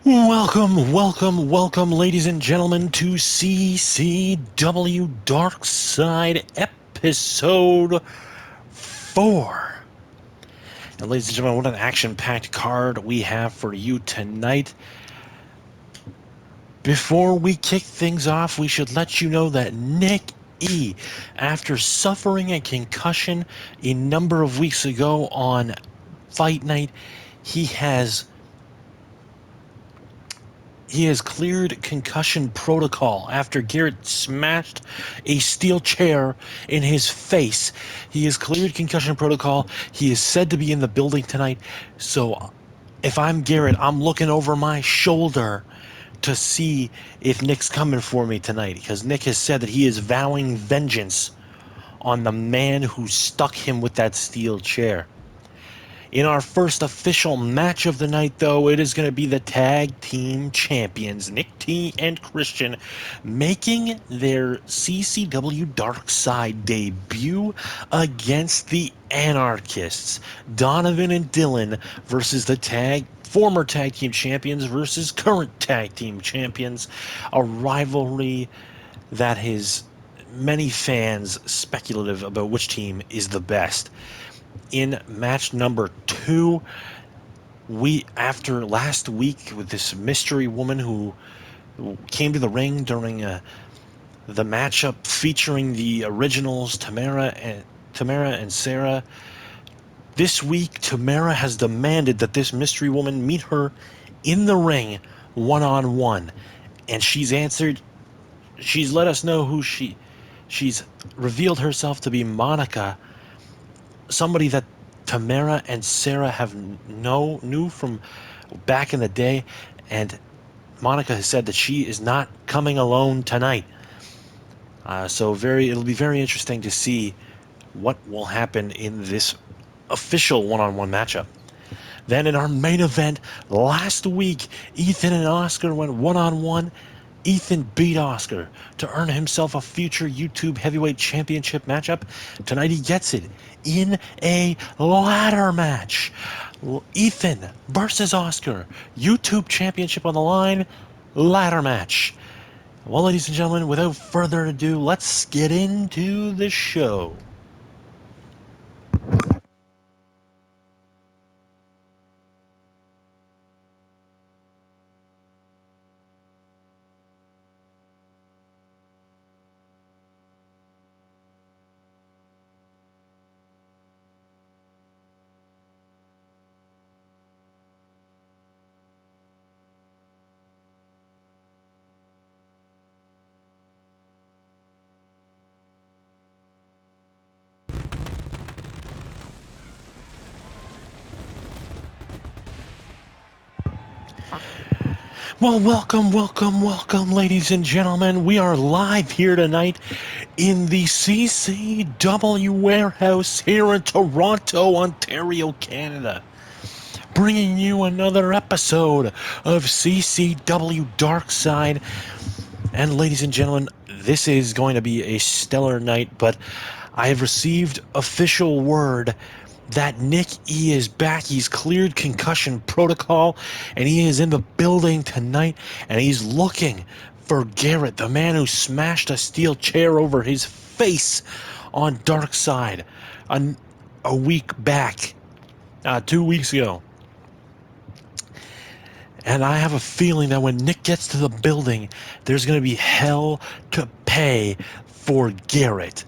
Welcome, ladies and gentlemen, to CCW Dark Side Episode 4. And ladies and gentlemen, what an action-packed card we have for you tonight. Before we kick things off, we should let you know that Nick E., after suffering a concussion a number of weeks ago on Fight Night, he has cleared concussion protocol after Garrett smashed a steel chair in his face. He has cleared concussion protocol. He is said to be in the building tonight. So if I'm Garrett, I'm looking over my shoulder to see if Nick's coming for me tonight, because Nick has said that he is vowing vengeance on the man who stuck him with that steel chair. In our first official match of the night, though, it is going to be the tag team champions, Nick T and Christian, making their CCW Dark Side debut against the Anarchists. Donovan and Dylan versus the former tag team champions versus current tag team champions. A rivalry that has many fans speculative about which team is the best. In match number 2, after last week with this mystery woman who came to the ring during the matchup featuring the originals Tamara and Sarah, this week Tamara has demanded that this mystery woman meet her in the ring one-on-one, and she's answered. She's let us know who she's revealed herself to be Monica, somebody that Tamara and Sarah knew from back in the day, and Monica has said that she is not coming alone tonight. So it'll be very interesting to see what will happen in this official one-on-one matchup. Then in our main event last week, Ethan and Oscar went one-on-one. Ethan beat Oscar to earn himself a future YouTube Heavyweight Championship matchup. Tonight he gets it in a ladder match. Ethan versus Oscar, YouTube Championship on the line, ladder match. Well, ladies and gentlemen, without further ado, let's get into the show. Well, welcome, ladies and gentlemen. We are live here tonight in the CCW warehouse here in Toronto, Ontario, Canada, bringing you another episode of CCW Dark Side. And ladies and gentlemen, this is going to be a stellar night, but I have received official word that Nick E is back. He's cleared concussion protocol, and he is in the building tonight, and he's looking for Garrett, the man who smashed a steel chair over his face on Dark Side a week back, 2 weeks ago. And I have a feeling that when Nick gets to the building, there's going to be hell to pay for Garrett.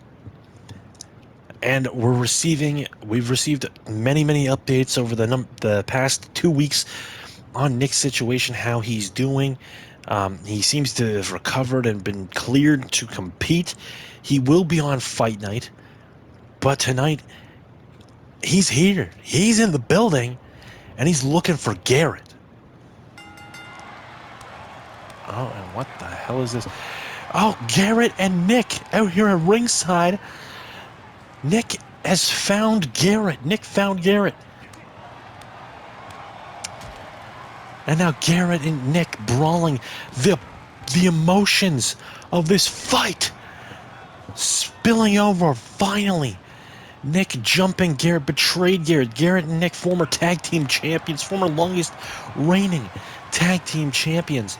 And we've received many updates over the past 2 weeks on Nick's situation, how he's doing. He seems to have recovered and been cleared to compete. He will be on Fight Night, but tonight he's here. He's in the building, and he's looking for Garrett. Oh, and what the hell is this? Oh, Garrett and Nick out here at ringside. Nick has found Garrett. Nick found Garrett. And now Garrett and Nick brawling. The emotions of this fight spilling over finally. Nick jumping Garrett, betrayed Garrett. Garrett and Nick, former tag team champions, former longest reigning tag team champions.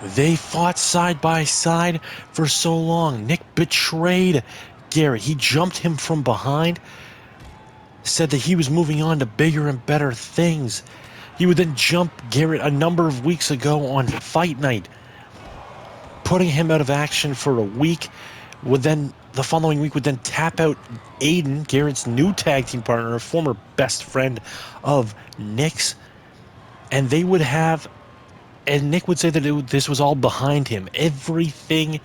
They fought side by side for so long. Nick betrayed Garrett. He jumped him from behind, said that he was moving on to bigger and better things. He would then jump Garrett a number of weeks ago on Fight Night, putting him out of action for a week. The following week would then tap out Aiden, Garrett's new tag team partner, a former best friend of Nick's, and they would have. And Nick would say that this was all behind him. Everything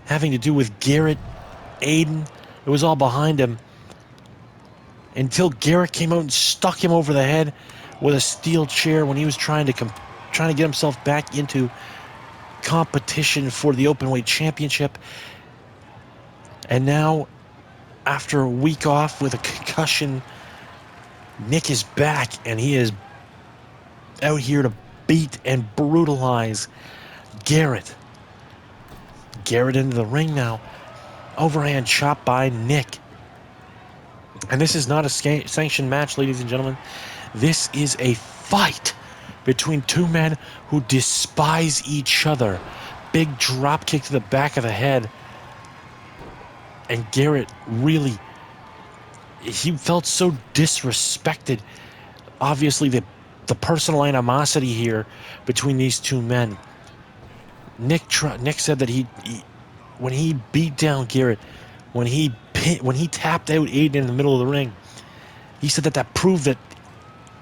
having to do with Garrett, Aiden, it was all behind him. Until Garrett came out and stuck him over the head with a steel chair when he was trying to get himself back into competition for the Openweight Championship. And now, after a week off with a concussion, Nick is back, and he is out here to beat and brutalize Garrett. Garrett into the ring now. Overhand chop by Nick. And this is not a sanctioned match, ladies and gentlemen. This is a fight between two men who despise each other. Big drop kick to the back of the head. And Garrett really, he felt so disrespected. Obviously, the personal animosity here between these two men. Nick said that he when he beat down Garrett, when he tapped out Aiden in the middle of the ring, he said that proved that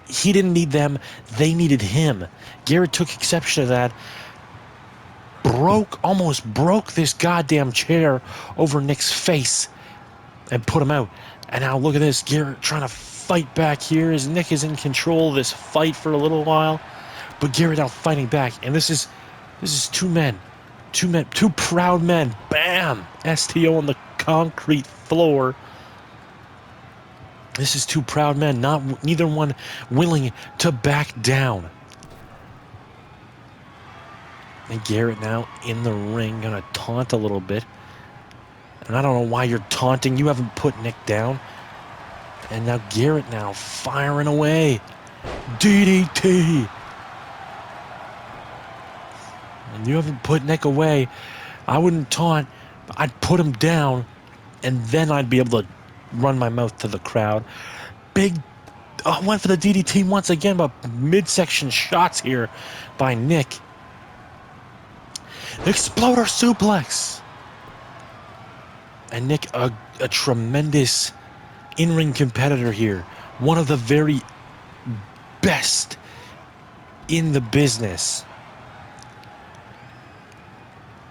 he didn't need them, they needed him. Garrett took exception to that. Almost broke this goddamn chair over Nick's face and put him out. And now look at this, Garrett trying to fight back here as Nick is in control of this fight for a little while, but Garrett now fighting back. And this is two proud men. Bam! STO on the concrete floor. This is two proud men, neither one willing to back down. And Garrett now in the ring, gonna taunt a little bit. And I don't know why you're taunting. You haven't put Nick down. And now Garrett now firing away. DDT. And you haven't put Nick away. I wouldn't taunt. I'd put him down, and then I'd be able to run my mouth to the crowd. Went for the DDT once again, but midsection shots here by Nick. Exploder suplex. And Nick, a tremendous in-ring competitor here. One of the very best in the business.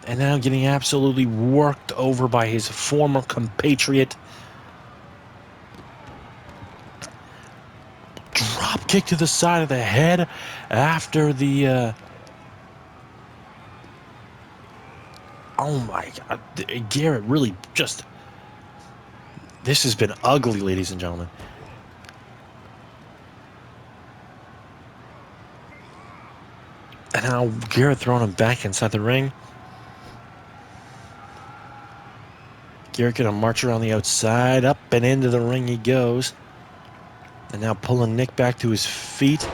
And now getting absolutely worked over by his former compatriot. Drop kick to the side of the head after the... Oh my God. Garrett really just... This has been ugly, ladies and gentlemen. And now Garrett throwing him back inside the ring. Garrett gonna march around the outside. Up and into the ring he goes. And now pulling Nick back to his feet.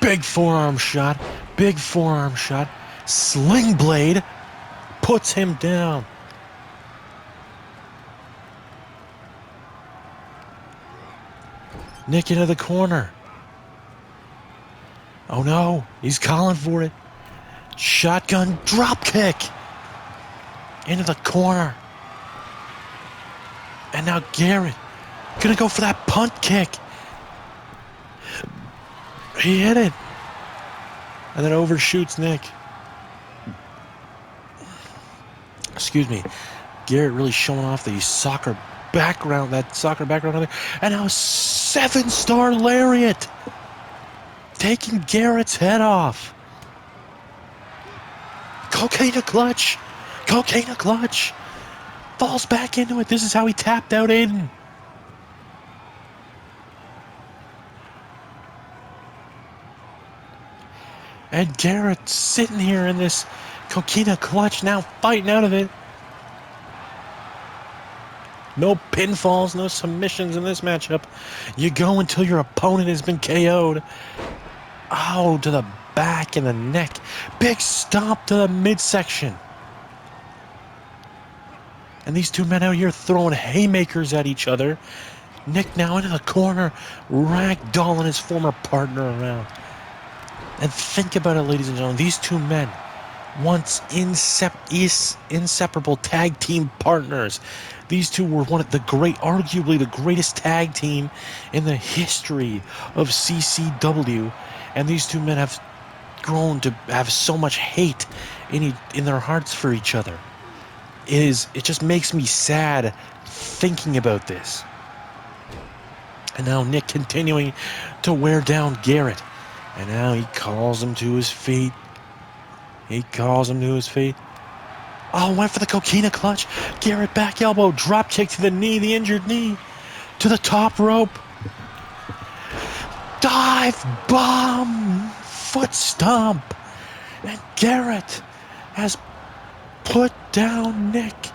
Big forearm shot. Big forearm shot. Sling blade. Puts him down. Nick into the corner. Oh no, he's calling for it. Shotgun drop kick. Into the corner. And now Garrett gonna go for that punt kick. He hit it. And then overshoots Nick. Excuse me. Garrett really showing off the soccer background on there. And now 7-star lariat. Taking Garrett's head off. Cocaine clutch. Falls back into it. This is how he tapped out Aiden. And Garrett sitting here in this coquina clutch, now fighting out of it. No pinfalls, no submissions in this matchup. You go until your opponent has been KO'd. Oh, to the back and the neck. Big stomp to the midsection. And these two men out here throwing haymakers at each other. Nick now into the corner, ragdolling his former partner around. And think about it, ladies and gentlemen. These two men, once inseparable tag team partners. These two were arguably the greatest tag team in the history of CCW. And these two men have grown to have so much hate in their hearts for each other. It just makes me sad thinking about this. And now Nick continuing to wear down Garrett. And now he calls him to his feet. Oh, went for the coquina clutch. Garrett back elbow, drop kick to the knee, the injured knee. To the top rope. Dive bomb. Foot stomp. And Garrett has put down Nick.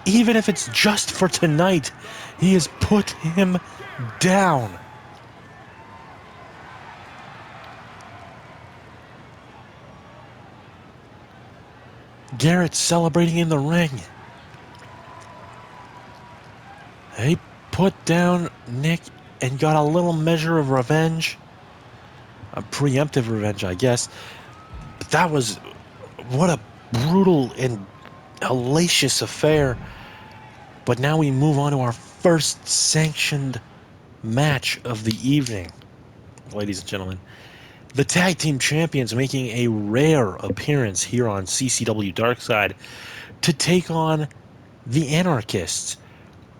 Even if it's just for tonight, he has put him down. Garrett celebrating in the ring. He put down Nick and got a little measure of revenge. A preemptive revenge, I guess. But that was... what a brutal and hellacious affair. But now we move on to our first sanctioned match of the evening, ladies and gentlemen. The tag team champions making a rare appearance here on CCW Darkside to take on the Anarchists.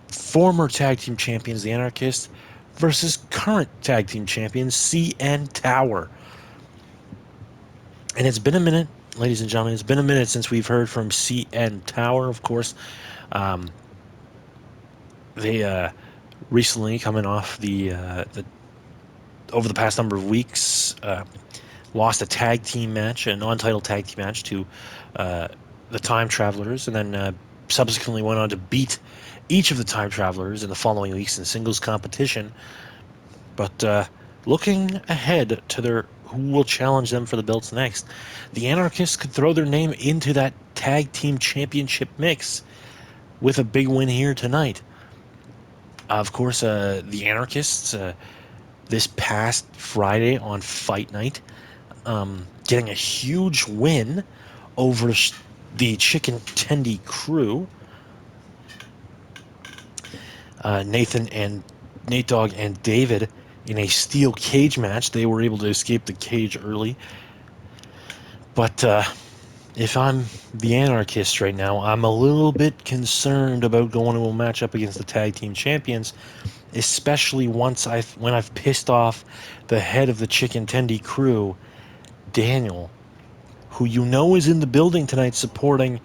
Former tag team champions, the Anarchists, versus current tag team champions, CN Tower. And it's been a minute, ladies and gentlemen, it's been a minute since we've heard from CN Tower, of course. They recently, coming off the over the past number of weeks, lost a tag team match, a non-title tag team match to the Time Travelers, and then subsequently went on to beat each of the Time Travelers in the following weeks in singles competition. But looking ahead to who will challenge them for the belts next, the Anarchists could throw their name into that tag team championship mix with a big win here tonight. Of course, the Anarchists, this past Friday on Fight Night, getting a huge win over the Chicken Tendy crew. Nate Dogg and David in a steel cage match. They were able to escape the cage early. But if I'm the Anarchist right now, I'm a little bit concerned about going to a matchup against the tag team champions, especially when I've pissed off the head of the Chicken Tendy crew, Daniel, who you know is in the building tonight supporting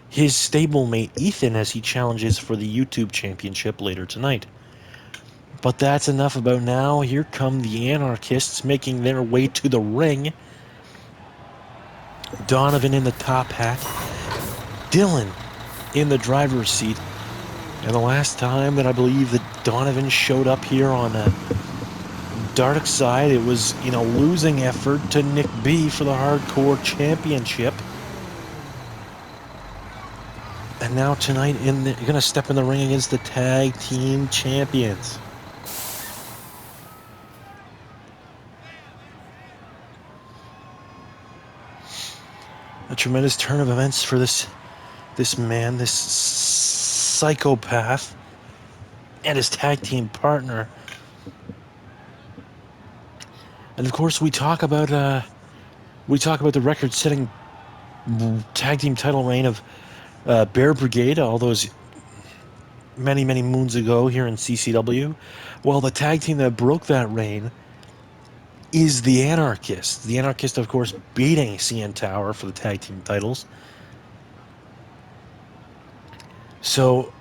his stablemate Ethan as he challenges for the YouTube championship later tonight. But that's enough about now. Here come the Anarchists making their way to the ring. Donovan in the top hat. Dylan in the driver's seat. And the last time that I believe that Donovan showed up here on Dark Side, it was in a losing effort to Nick B for the Hardcore Championship. And now tonight, you're going to step in the ring against the tag team champions. A tremendous turn of events for this man, this psychopath, and his tag team partner. And of course, we talk about the record-setting tag team title reign of Bear Brigade, all those many, many moons ago here in CCW. Well, the tag team that broke that reign is the Anarchists. The Anarchists, of course, beating CN Tower for the tag team titles. So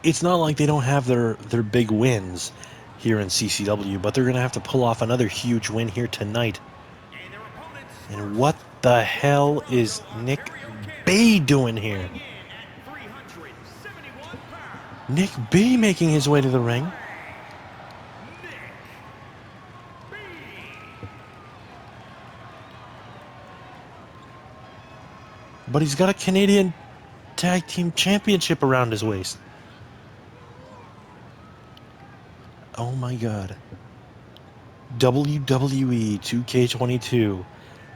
it's not like they don't have their big wins here in CCW, but they're going to have to pull off another huge win here tonight. And what the hell is Nick B doing here? Nick B making his way to the ring. but he's got a Canadian Tag Team Championship around his waist. Oh my god. WWE 2K22.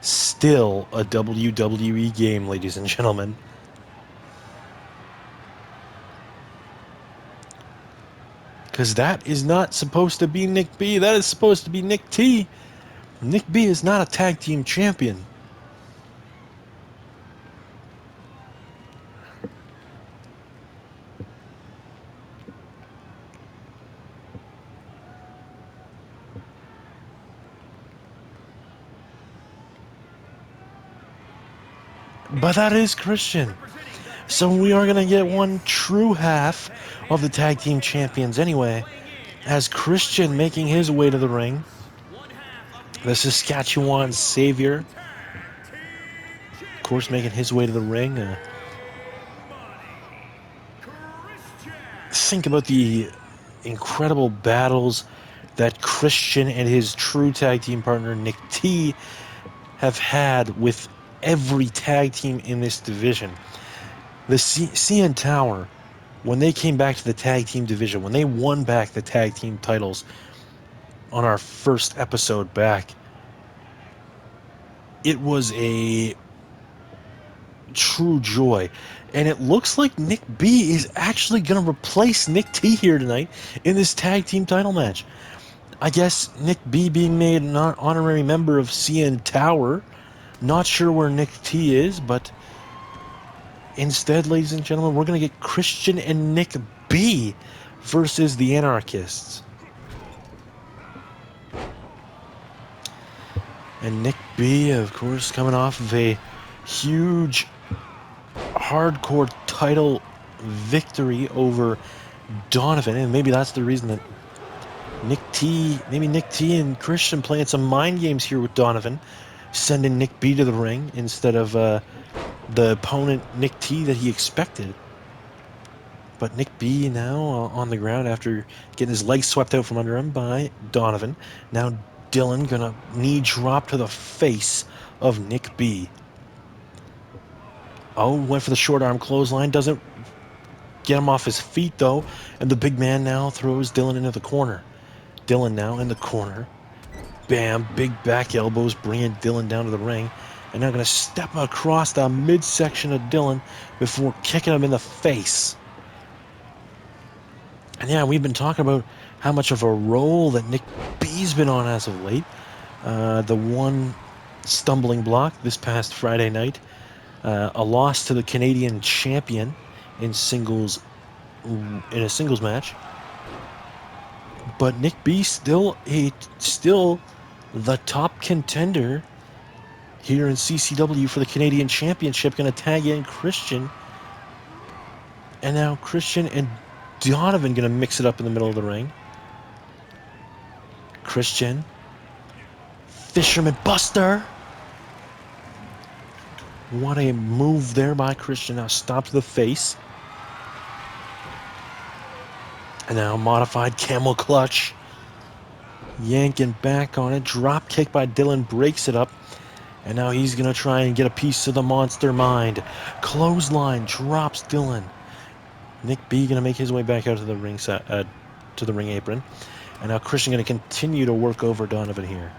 Still a WWE game, ladies and gentlemen. Because that is not supposed to be Nick B. That is supposed to be Nick T. Nick B is not a tag team champion. But that is Christian. So we are going to get one true half of the tag team champions anyway. As Christian making his way to the ring. The Saskatchewan Savior. Of course, making his way to the ring. Think about the incredible battles that Christian and his true tag team partner Nick T have had with every tag team in this division. The CN Tower, when they came back to the tag team division, when they won back the tag team titles on our first episode back, it was a true joy. And it looks like Nick B is actually going to replace Nick T here tonight in this tag team title match. I guess Nick B being made an honorary member of CN Tower. Not sure where Nick T is, but instead, ladies and gentlemen, we're going to get Christian and Nick B versus the Anarchists. And Nick B, of course, coming off of a huge hardcore title victory over Donovan, and maybe that's the reason that Nick T and Christian playing some mind games here with Donovan, sending Nick B to the ring instead of the opponent Nick T that he expected. But Nick B now on the ground after getting his legs swept out from under him by Donovan. Now Dylan gonna knee drop to the face of Nick B. Oh, went for the short arm clothesline. Doesn't get him off his feet though. And the big man now throws Dylan into the corner. Dylan now in the corner. Bam, big back elbows bringing Dylan down to the ring. And now going to step across the midsection of Dylan before kicking him in the face. And yeah, we've been talking about how much of a role that Nick B's been on as of late. The one stumbling block this past Friday night. A loss to the Canadian champion in a singles match. But Nick B still the top contender here in CCW for the Canadian Championship. Going to tag in Christian. And now Christian and Donovan going to mix it up in the middle of the ring. Christian. Fisherman Buster. What a move there by Christian. Now stop to the face. And now modified camel clutch. Yanking back on it. Drop kick by Dylan. Breaks it up. And now he's going to try and get a piece of the monster mind. Clothesline. Drops Dylan. Nick B going to make his way back out to the ring apron. And now Christian going to continue to work over Donovan here.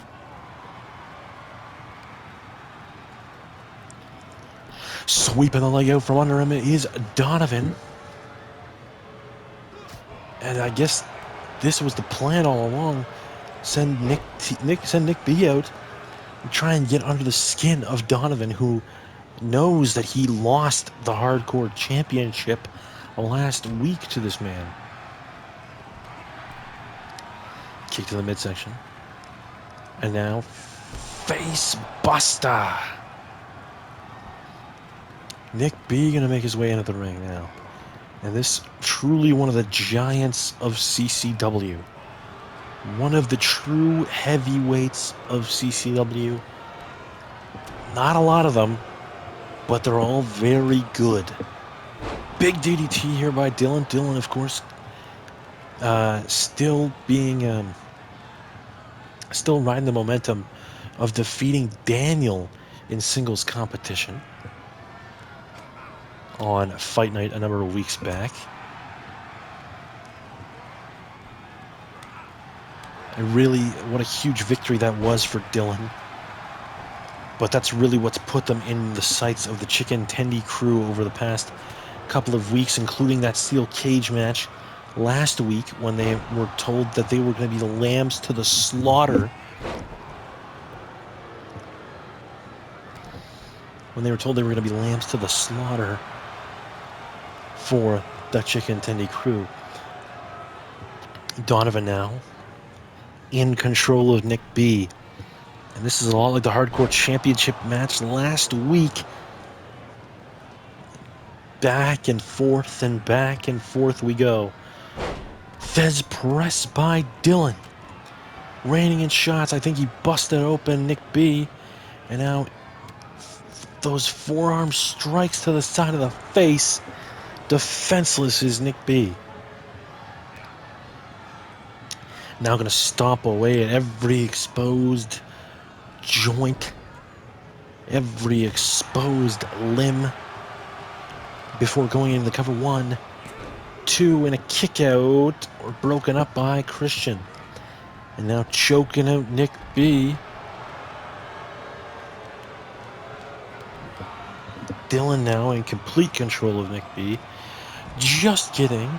Sweeping the leg out from under him is Donovan. And I guess this was the plan all along. Send Nick B out and try and get under the skin of Donovan, who knows that he lost the Hardcore Championship last week to this man. Kick to the midsection. And now face buster. Nick B going to make his way into the ring now. And this truly one of the giants of CCW. One of the true heavyweights of CCW. Not a lot of them, but they're all very good. Big DDT here by Dylan. Dylan, of course, still riding the momentum of defeating Daniel in singles competition. on Fight Night a number of weeks back. And really, what a huge victory that was for Dylan. But that's really what's put them in the sights of the Chicken Tendy crew over the past couple of weeks, including that steel cage match last week when they were told that they were going to be the lambs to the slaughter. When they were told they were going to be lambs to the slaughter for the Chicken Tendy crew. Donovan now in control of Nick B. And this is a lot like the Hardcore Championship match last week. Back and forth we go. Fez press by Dylan. Raining in shots. I think he busted open Nick B. And now those forearm strikes to the side of the face. Defenseless is Nick B. Now going to stomp away at every exposed joint, every exposed limb before going into the cover. 1, 2, and a kick out, or broken up by Christian. And now choking out Nick B. Dylan now in complete control of Nick B. Just kidding.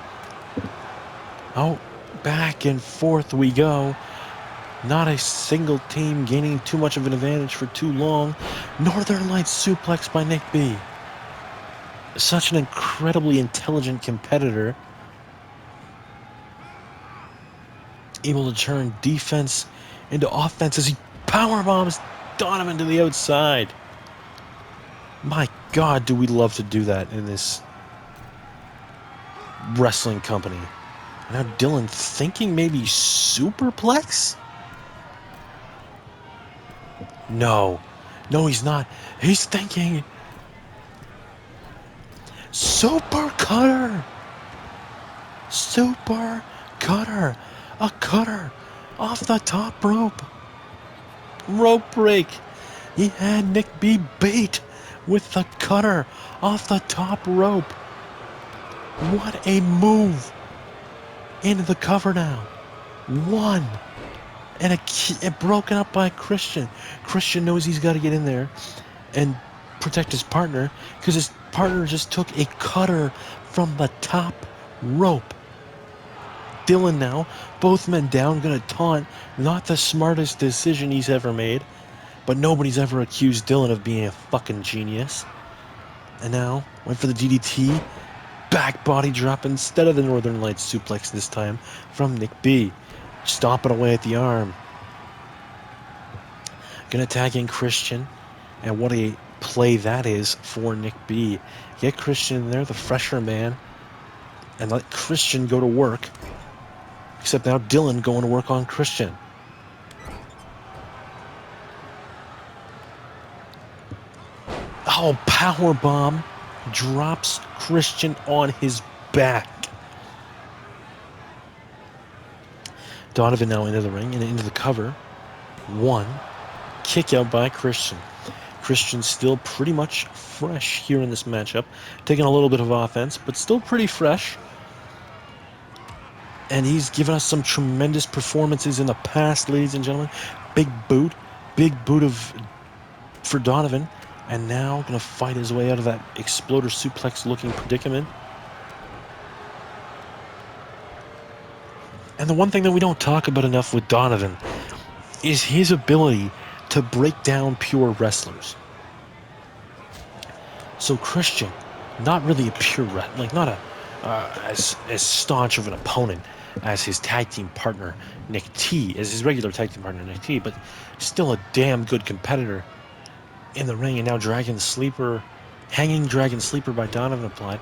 Oh, back and forth we go. Not a single team gaining too much of an advantage for too long. Northern Lights suplex by Nick B. Such an incredibly intelligent competitor. Able to turn defense into offense as he powerbombs Donovan to the outside. My God, do we love to do that in this wrestling company. Now Dylan thinking maybe superplex? No, he's not. He's thinking super cutter. Super cutter. A cutter off the top rope. Rope break. He had Nick B bait with the cutter off the top rope. What a move. Into the cover now. 1. And broken up by Christian. Christian knows he's got to get in there and protect his partner because his partner just took a cutter from the top rope. Dylan now, both men down, going to taunt. Not the smartest decision he's ever made, but nobody's ever accused Dylan of being a fucking genius. And now, went for the DDT. Back body drop instead of the Northern Lights suplex this time from Nick B. Stomping away at the arm. Gonna tag in Christian. And what a play that is for Nick B. Get Christian in there, the fresher man, and let Christian go to work. Except now Dylan going to work on Christian. Oh, powerbomb. Drops Christian on his back. Donovan now into the ring and into the cover. 1. Kick out by Christian. Christian still pretty much fresh here in this matchup. Taking a little bit of offense, but still pretty fresh. And he's given us some tremendous performances in the past, ladies and gentlemen. Big boot for Donovan. And now going to fight his way out of that exploder suplex looking predicament. And the one thing that we don't talk about enough with Donovan is his ability to break down pure wrestlers. So Christian, not really a pure wrestler, like not as staunch of an opponent as his tag team partner Nick T, as his regular tag team partner Nick T, but still a damn good competitor in the ring. And now hanging Dragon Sleeper by Donovan applied,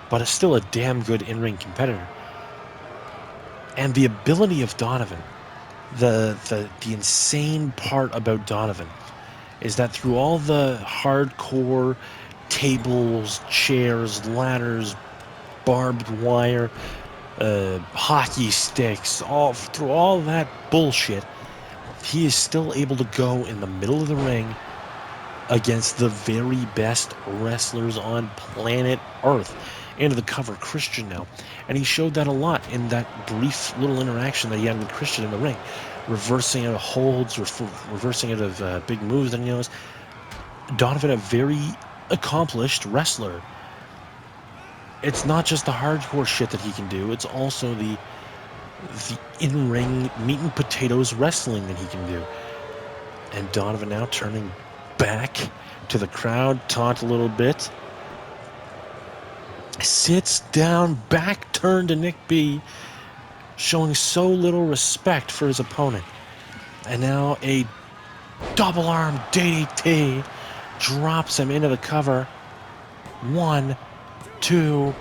but it's still a damn good in-ring competitor. And the ability of Donovan, the insane part about Donovan is that through all the hardcore tables, chairs, ladders, barbed wire, hockey sticks, through all that bullshit, he is still able to go in the middle of the ring against the very best wrestlers on planet Earth. Into the cover, Christian now. And he showed that a lot in that brief little interaction that he had with Christian in the ring. Reversing out of holds, reversing out of big moves that he knows. Donovan, a very accomplished wrestler. It's not just the hardcore shit that he can do, it's also the in-ring meat and potatoes wrestling that he can do. And Donovan now turning back to the crowd, taunt a little bit. Sits down, back turned to Nick B, showing so little respect for his opponent. And now a double arm DDT drops him into the cover. 1, 2,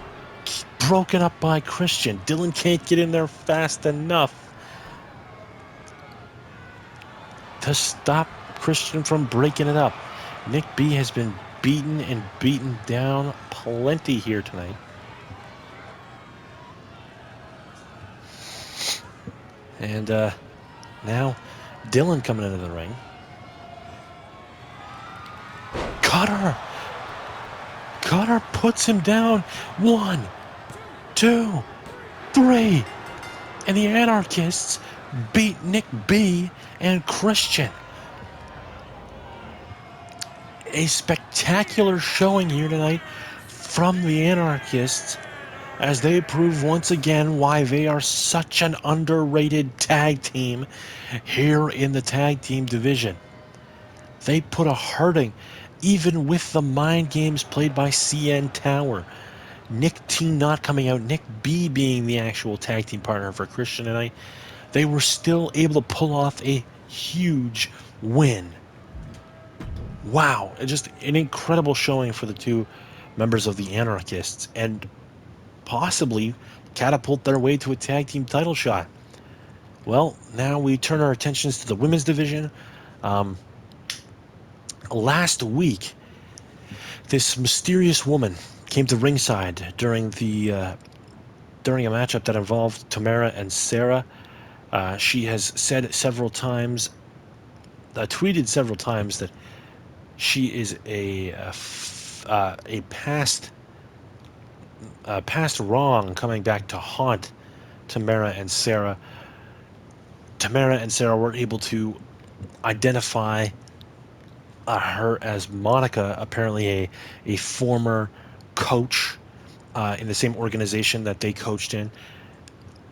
broken up by Christian. Dylan can't get in there fast enough to stop Christian from breaking it up. Nick B has been beaten and beaten down plenty here tonight. And now Dylan coming into the ring. Cutter puts him down. 1, 2, 3. And the Anarchists beat Nick B and Christian. A spectacular showing here tonight from the Anarchists as they prove once again why they are such an underrated tag team here in the tag team division. They put a hurting, even with the mind games played by CN Tower. Nick T not coming out, Nick B being the actual tag team partner for Christian tonight. They were still able to pull off a huge win. Wow, just an incredible showing for the two members of the Anarchists, and possibly catapult their way to a tag team title shot. Well, now we turn our attentions to the women's division. Last week, this mysterious woman came to ringside during a matchup that involved Tamara and Sarah. She has said several times, tweeted several times, that she is a past wrong coming back to haunt Tamara and Sarah. Tamara and Sarah were able to identify her as Monica, apparently a former coach in the same organization that they coached in.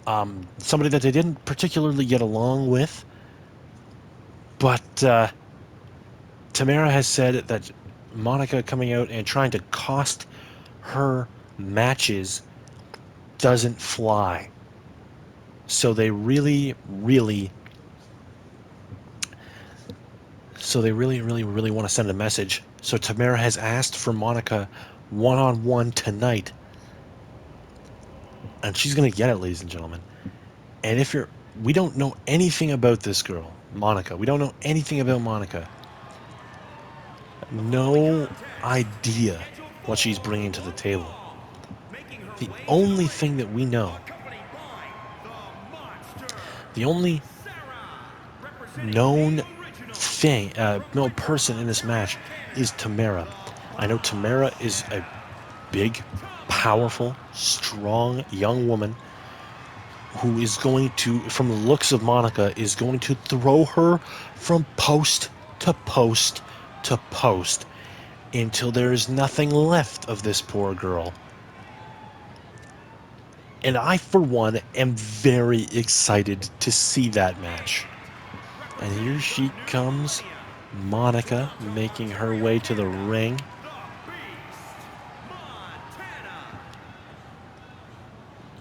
Somebody that they didn't particularly get along with. But Tamara has said that Monica coming out and trying to cost her matches doesn't fly. So they really want to send a message. So Tamara has asked for Monica one-on-one tonight. And she's going to get it, ladies and gentlemen. And we don't know anything about this girl, Monica. We don't know anything about Monica. No idea what she's bringing to the table. The only thing that we know, the only known person in this match is Tamara. I know Tamara is a big, powerful, strong young woman who is going to, from the looks of Monica, is going to throw her from post to post to post until there is nothing left of this poor girl. And I, for one, am very excited to see that match. And here she comes, Monica, making her way to the ring.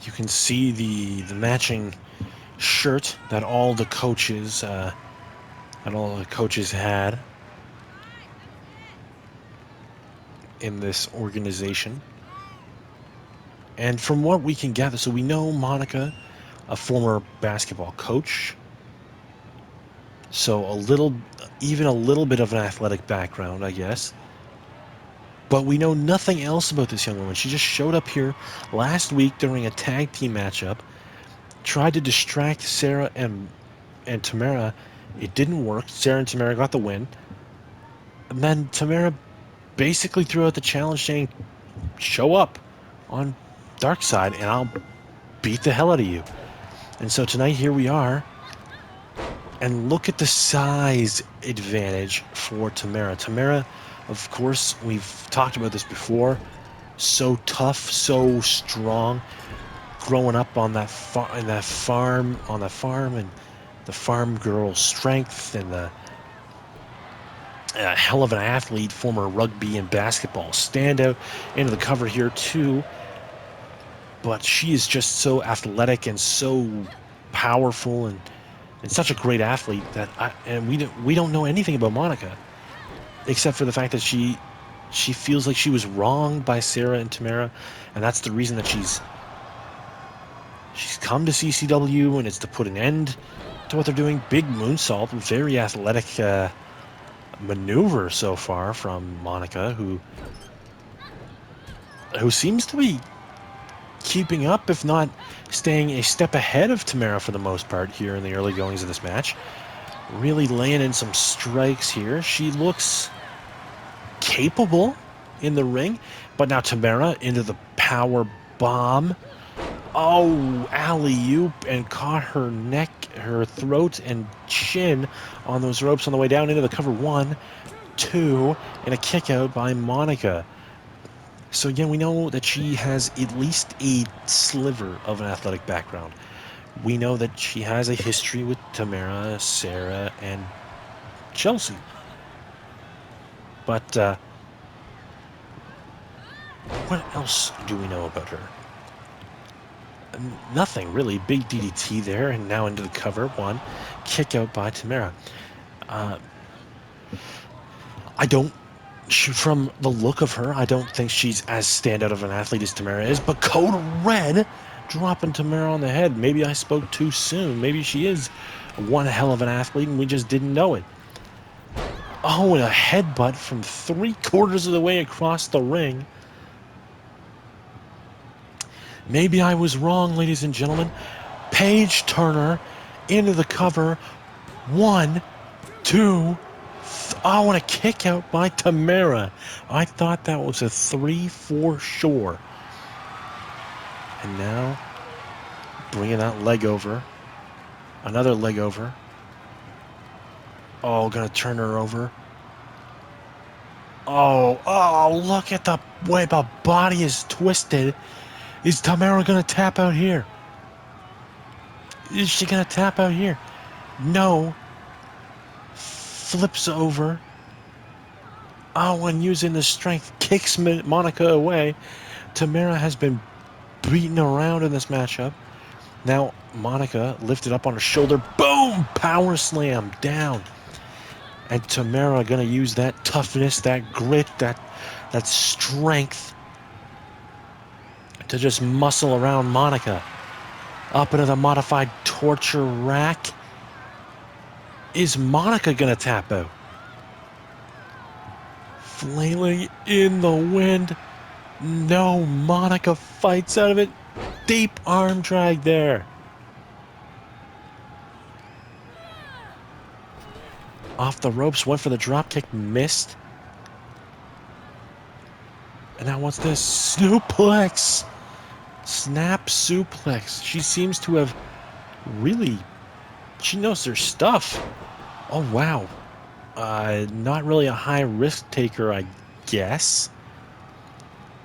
You can see the matching shirt that all the coaches had in this organization. And from what we can gather, so we know Monica, a former basketball coach, so even a little bit of an athletic background, I guess. But we know nothing else about this young woman. She just showed up here last week during a tag team matchup, tried to distract Sarah and Tamara. It didn't work. Sarah and Tamara got the win. And then Tamara basically threw out the challenge saying, show up on Dark Side and I'll beat the hell out of you. And so tonight here we are. And look at the size advantage for Tamara. Tamara, of course, we've talked about this before. So tough, so strong. Growing up on that farm, and the farm girl strength, and the hell of an athlete, former rugby and basketball standout, into the cover here too. But she is just so athletic and so powerful and such a great athlete that we don't know anything about Monica except for the fact that she feels like she was wronged by Sarah and Tamara, and that's the reason that she's come to CCW, and it's to put an end to what they're doing. Big moonsault, very athletic maneuver so far from Monica, who seems to be keeping up, if not staying a step ahead of Tamara for the most part here in the early goings of this match. Really laying in some strikes here. She looks capable in the ring, but now Tamara into the power bomb. Oh, alley-oop, and caught her neck, her throat, and chin on those ropes on the way down into the cover. 1, 2, and a kick out by Monica. So again, we know that she has at least a sliver of an athletic background. We know that she has a history with Tamara, Sarah, and Chelsea. But what else do we know about her? Nothing really. Big DDT there, and now into the cover. 1, kick out by Tamara. From the look of her, I don't think she's as standout of an athlete as Tamara is, but Code Red dropping Tamara on the head. Maybe I spoke too soon. Maybe she is one hell of an athlete and we just didn't know it. Oh, and a headbutt from 3/4 of the way across the ring. Maybe I was wrong, ladies and gentlemen. Page Turner into the cover. 1, 2, oh, and a kick out by Tamara. I thought that was a 3 for sure. And now, bringing that leg over. Another leg over. Oh, gonna turn her over. Oh, look at the way the body is twisted. Is Tamara gonna tap out here? Is she gonna tap out here? No. Flips over. Oh, and using the strength, kicks Monica away. Tamara has been beaten around in this matchup. Now, Monica lifted up on her shoulder. Boom! Power slam down. And Tamara going to use that toughness, that grit, that strength to just muscle around Monica. Up into the modified torture rack. Is Monica going to tap out? Flailing in the wind. No, Monica fights out of it. Deep arm drag there. Off the ropes, went for the drop kick, missed. And now what's this? Suplex. Snap suplex. She seems to have really... She knows her stuff. Oh, wow. Not really a high risk taker, I guess.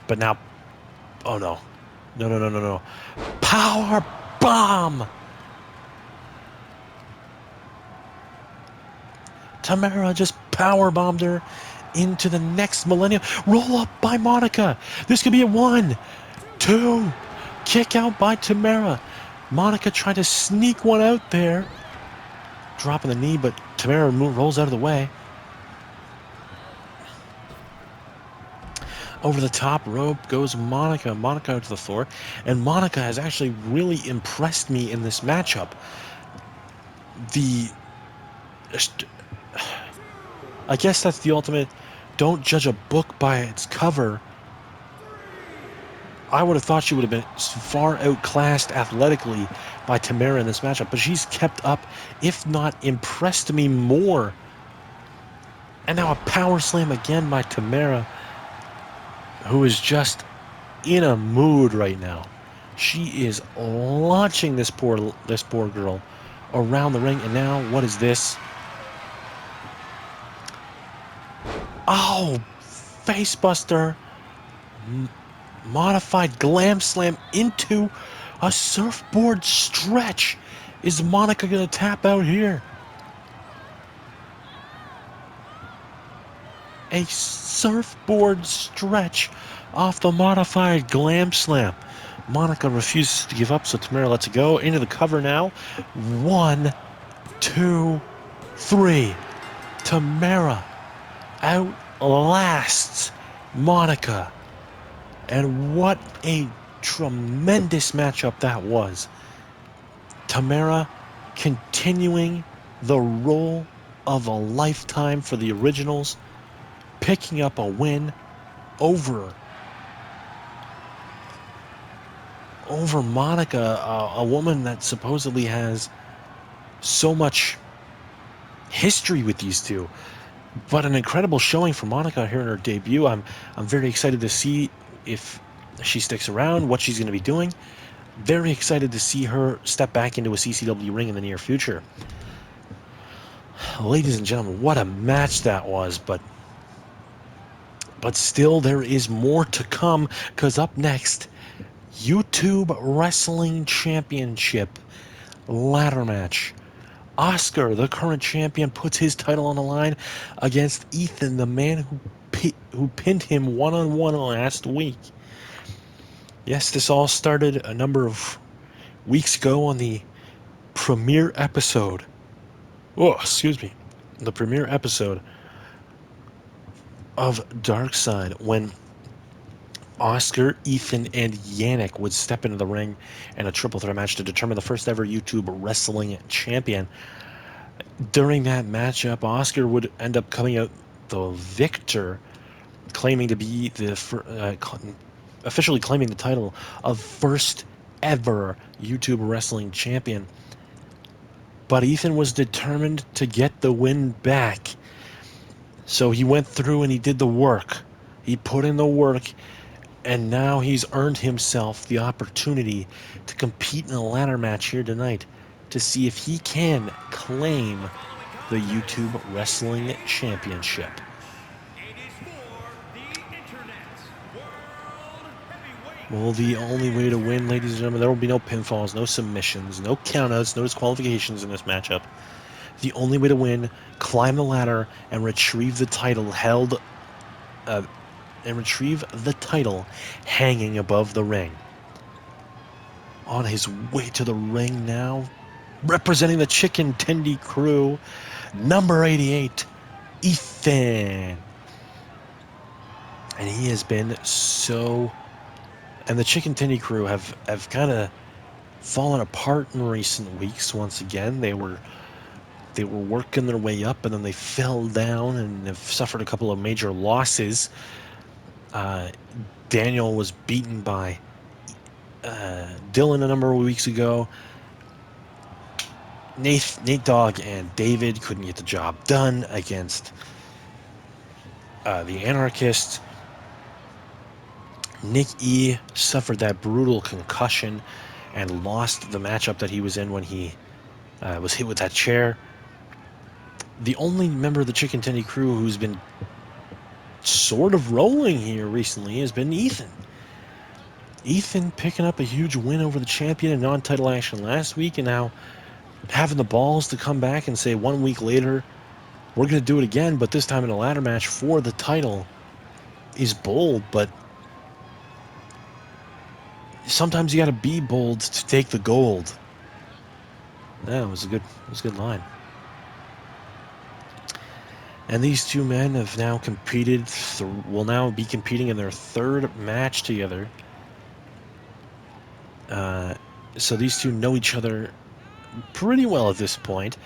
But now... Oh, no. No. Power bomb! Tamara just power bombed her into the next millennium. Roll up by Monica. This could be a 1, 2. Kick out by Tamara. Monica tried to sneak one out there. Dropping the knee, but Tamara rolls out of the way. Over the top rope goes Monica. Monica out to the floor. And Monica has actually really impressed me in this matchup. I guess that's the ultimate, don't judge a book by its cover. I would have thought she would have been far outclassed athletically by Tamara in this matchup, but she's kept up, if not impressed me more And now a power slam again by Tamara, who is just in a mood right now. She is launching this poor girl around the ring. And now, what is this? Oh, facebuster, modified glam slam into a surfboard stretch. Is Monica gonna tap out here? A surfboard stretch off the modified glam slam. Monica refuses to give up, so Tamara lets it go. Into the cover now. 1, 2, 3. Tamara outlasts Monica. And what a tremendous matchup that was. Tamara continuing the role of a lifetime for the originals, picking up a win over Monica, a woman that supposedly has so much history with these two. But an incredible showing for Monica here in her debut. I'm very excited to see if she sticks around, what she's going to be doing. Very excited to see her step back into a CCW ring in the near future. Ladies and gentlemen, what a match that was, but still there is more to come, because up next, YouTube Wrestling Championship ladder match. Oscar, the current champion, puts his title on the line against Ethan, the man who pinned him one-on-one last week. Yes, this all started a number of weeks ago on the premiere episode. Oh, excuse me. The premiere episode of Dark Side, when Oscar, Ethan, and Yannick would step into the ring in a triple threat match to determine the first ever YouTube Wrestling Champion. During that matchup, Oscar would end up coming out the victor, claiming to be officially claiming the title of first ever YouTube Wrestling Champion. But Ethan was determined to get the win back. So he went through and he did the work. He put in the work, and now he's earned himself the opportunity to compete in a ladder match here tonight to see if he can claim the YouTube Wrestling Championship. Well, the only way to win, ladies and gentlemen, there will be no pinfalls, no submissions, no countouts, no disqualifications in this matchup. The only way to win, climb the ladder and retrieve the title hanging above the ring. On his way to the ring now, representing the Chicken Tendy crew, number 88, Ethan. And he has been so... And the Chicken Tendy crew have kind of fallen apart in recent weeks once again. They were working their way up, and then they fell down and have suffered a couple of major losses. Daniel was beaten by Dylan a number of weeks ago. Nate Dogg and David couldn't get the job done against the Anarchist. Nick E suffered that brutal concussion and lost the matchup that he was in when he was hit with that chair. The only member of the Chicken Tendy crew who's been sort of rolling here recently has been Ethan. Ethan picking up a huge win over the champion in non-title action last week, and now having the balls to come back and say 1 week later, we're going to do it again, but this time in a ladder match for the title, is bold. But sometimes you got to be bold to take the gold. That was a good line. And these two men have now competed, will now be competing in their third match together. So these two know each other pretty well at this point.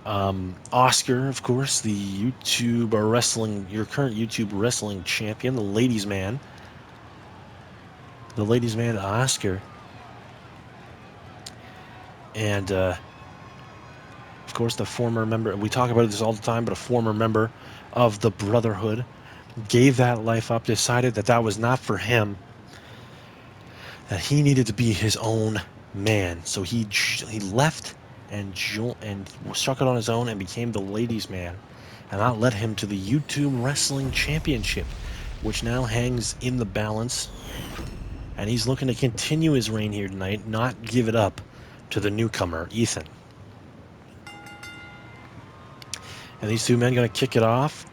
Oscar, of course, the your current YouTube Wrestling champion, the ladies' man. The ladies' man, Oscar. And, of course, the former member, we talk about this all the time, but a former member of the Brotherhood gave that life up, decided that that was not for him, that he needed to be his own man. So he left and struck it on his own and became the ladies' man. And that led him to the YouTube Wrestling Championship, which now hangs in the balance. And he's looking to continue his reign here tonight, not give it up to the newcomer, Ethan. And these two men going to kick it off.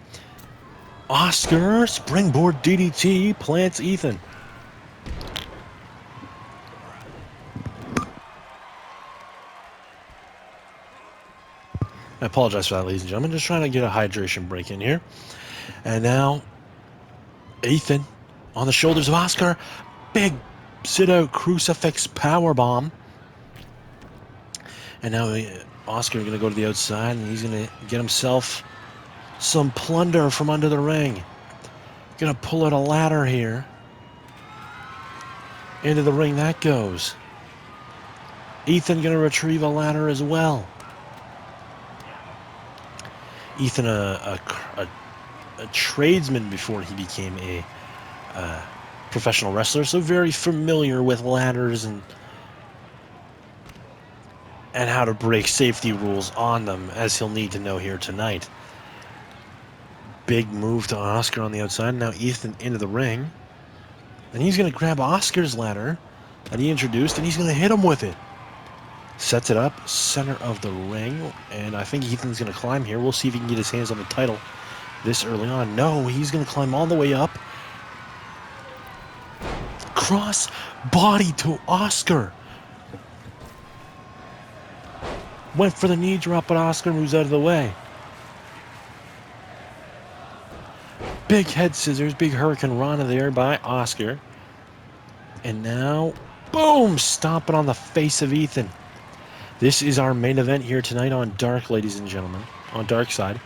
Oscar, springboard DDT, plants Ethan. I apologize for that, ladies and gentlemen. Just trying to get a hydration break in here. And now, Ethan on the shoulders of Oscar. Big sit-out crucifix powerbomb. And now Oscar going to go to the outside, and he's going to get himself some plunder from under the ring. Going to pull out a ladder here. Into the ring that goes. Ethan going to retrieve a ladder as well. Ethan, a tradesman before he became a professional wrestler, so very familiar with ladders and how to break safety rules on them, as he'll need to know here tonight. Big move to Oscar on the outside. Now Ethan into the ring. And he's going to grab Oscar's ladder that he introduced, and he's going to hit him with it. Sets it up, center of the ring, and I think Ethan's going to climb here. We'll see if he can get his hands on the title this early on. No, he's going to climb all the way up. Cross body to Oscar. Went for the knee drop, but Oscar moves out of the way. Big head scissors, big Hurricane Rana there by Oscar. And now, boom, stomping on the face of Ethan. This is our main event here tonight on Dark, ladies and gentlemen. On Dark side.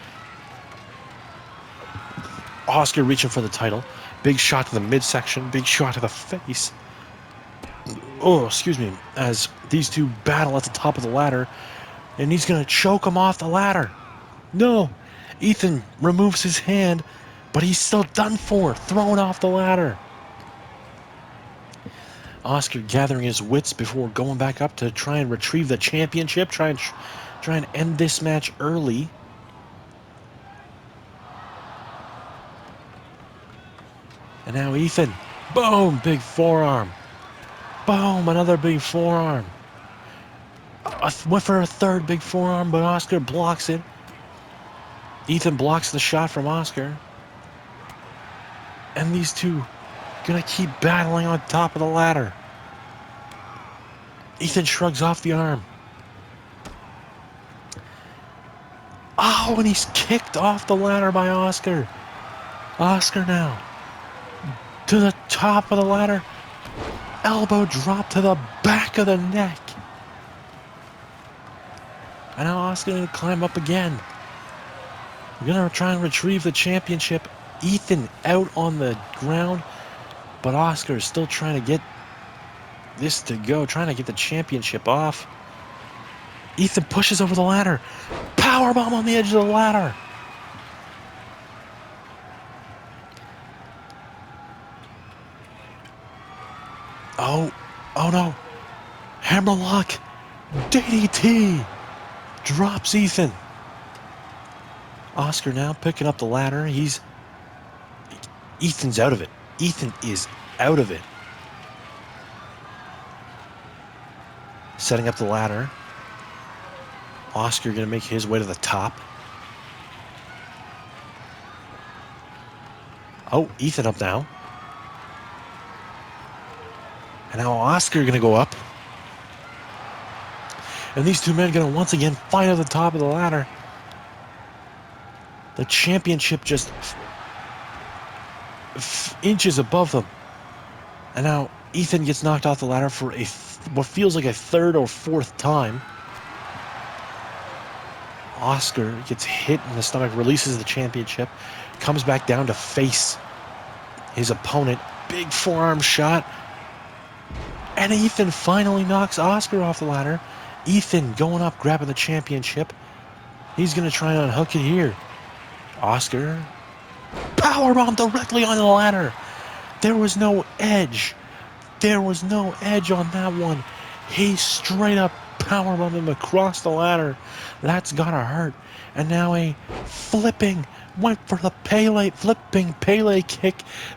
Oscar reaching for the title. Big shot to the midsection. Big shot to the face. Oh, excuse me. As these two battle at the top of the ladder. And he's going to choke him off the ladder. No. Ethan removes his hand. But he's still done for. Thrown off the ladder. Oscar gathering his wits before going back up to try and retrieve the championship. Try and end this match early. And now Ethan. Boom! Big forearm. Boom! Another big forearm. Went for a third big forearm, but Oscar blocks it. Ethan blocks the shot from Oscar. And these two gonna keep battling on top of the ladder. Ethan shrugs off the arm. Oh, and he's kicked off the ladder by Oscar. Oscar now. To the top of the ladder. Elbow drop to the back of the neck. And now Oscar gonna climb up again. We're gonna try and retrieve the championship. Ethan out on the ground, but Oscar is still trying to get this to go, trying to get the championship off. Ethan pushes over the ladder. Powerbomb on the edge of the ladder. Oh no. Hammerlock. DDT. Drops Ethan. Oscar now picking up the ladder. Ethan's out of it. Ethan is out of it. Setting up the ladder. Oscar going to make his way to the top. Oh, Ethan up now. And now Oscar going to go up. And these two men going to once again fight at the top of the ladder. The championship just inches above them. And now Ethan gets knocked off the ladder for what feels like a third or fourth time. Oscar gets hit in the stomach, releases the championship, comes back down to face his opponent. Big forearm shot. And Ethan finally knocks Oscar off the ladder. Ethan going up, grabbing the championship. He's going to try and unhook it here. Oscar. Powerbomb directly on the ladder. There was no edge. There was no edge on that one. He straight up powerbombed him across the ladder. That's gotta hurt. And now a flipping, went for the flipping Pele kick.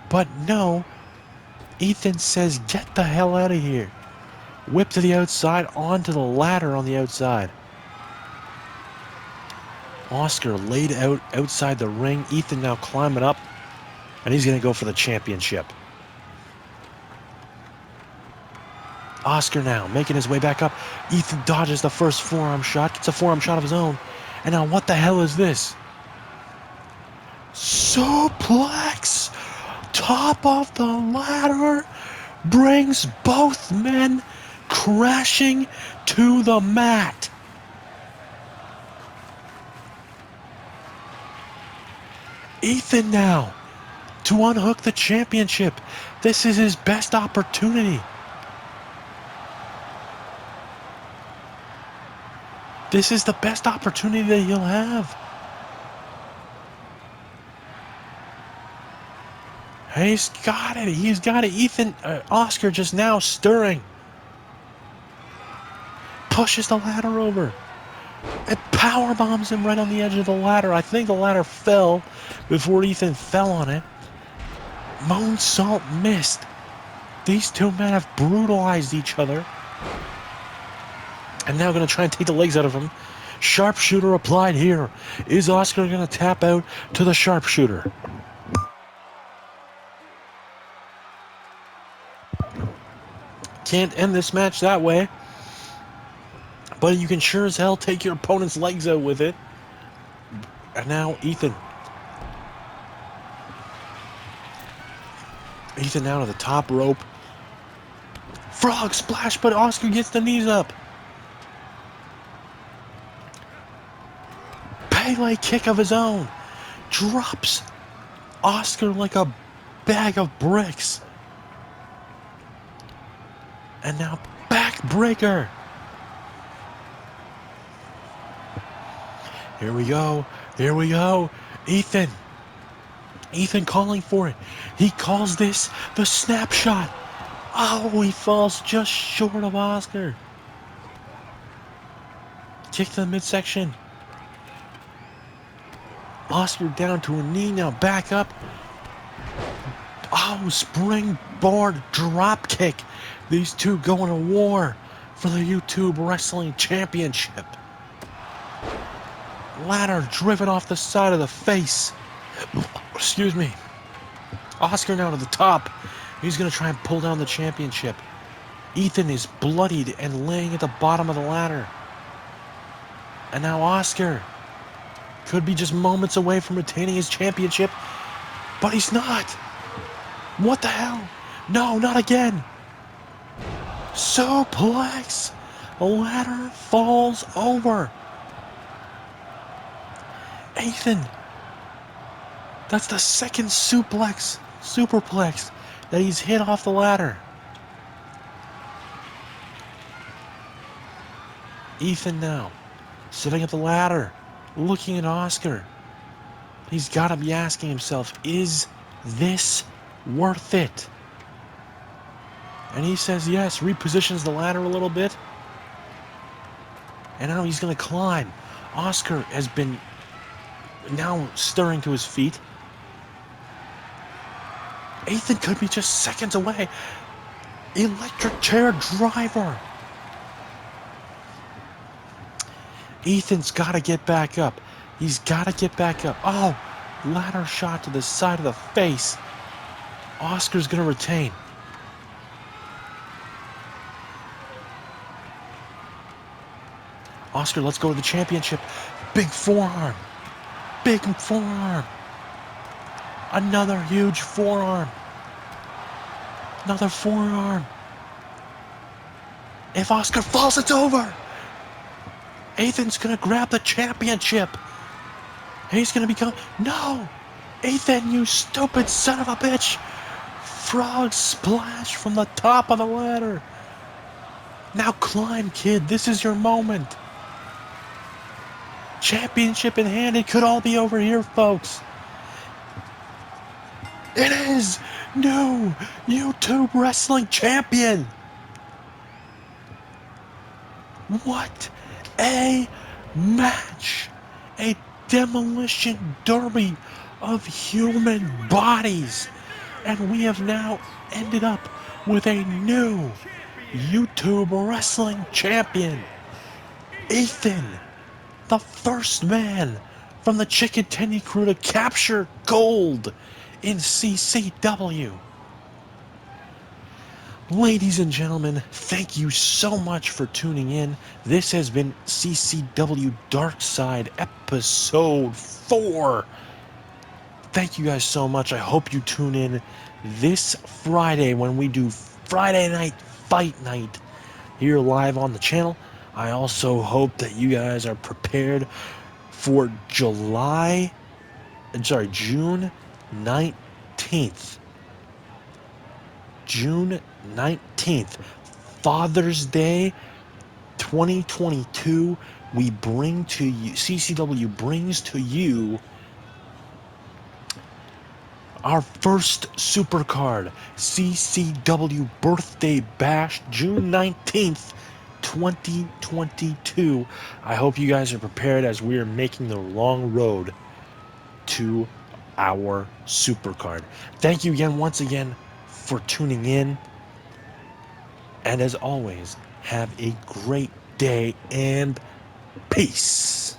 But no. Ethan says, get the hell out of here. Whip to the outside, onto the ladder on the outside. Oscar laid out outside the ring. Ethan now climbing up. And he's going to go for the championship. Oscar now making his way back up. Ethan dodges the first forearm shot. Gets a forearm shot of his own. And now what the hell is this? Suplex! Top of the ladder. Brings both men crashing to the mat. Ethan now to unhook the championship. This is his best opportunity. This is the best opportunity that he'll have. He's got it. He's got it. Oscar just now stirring. Pushes the ladder over. It power bombs him right on the edge of the ladder. I think the ladder fell before Ethan fell on it. Moonsault missed. These two men have brutalized each other. And now going to try and take the legs out of him. Sharpshooter applied here. Is Oscar going to tap out to the sharpshooter? Can't end this match that way. But you can sure as hell take your opponent's legs out with it. And now Ethan. Ethan now to the top rope. Frog splash, but Oscar gets the knees up. Pele kick of his own. Drops Oscar like a bag of bricks. And now backbreaker. Here we go. Here we go. Ethan. Ethan calling for it. He calls this the snapshot. Oh, he falls just short of Oscar. Kick to the midsection. Oscar down to a knee, now back up. Oh, springboard drop kick. These two going to war for the YouTube Wrestling Championship. Ladder driven off the side of the face. Excuse me. Oscar now to the top. He's going to try and pull down the championship. Ethan is bloodied and laying at the bottom of the ladder. And now Oscar could be just moments away from retaining his championship. But he's not. What the hell? No, not again. Suplex. The ladder falls over. Ethan. That's the second superplex that he's hit off the ladder. Ethan now sitting up the ladder, looking at Oscar. He's got to be asking himself, is this worth it? And he says yes, repositions the ladder a little bit. And now he's going to climb. Oscar has been now stirring to his feet. Ethan could be just seconds away. Electric chair driver. Ethan's got to get back up. He's got to get back up. Oh, ladder shot to the side of the face. Oscar's going to retain. Oscar, let's go to the championship. Big forearm. Big forearm. Another huge forearm. Another forearm. If Oscar falls, it's over. Ethan's going to grab the championship. He's going to become... No! Ethan, you stupid son of a bitch! Frog splash from the top of the ladder. Now climb, kid. This is your moment. championship in hand. It could all be over here, folks. It is new YouTube Wrestling Champion. What a match! A demolition derby of human bodies. And we have now ended up with a new YouTube Wrestling Champion. Ethan, the first man from the Chicken Tenny crew to capture gold in CCW. Ladies and gentlemen, thank you so much for tuning in. This has been CCW Dark Side Episode 4. Thank you guys so much. I hope you tune in this Friday when we do Friday Night Fight Night here live on the channel. I also hope that you guys are prepared for June 19th. June 19th, Father's Day 2022, we bring to you, CCW brings to you our first supercard, CCW Birthday Bash, June 19th, 2022. I hope you guys are prepared as we are making the long road to our supercard. Thank you again, once again, for tuning in. And as always, have a great day and peace.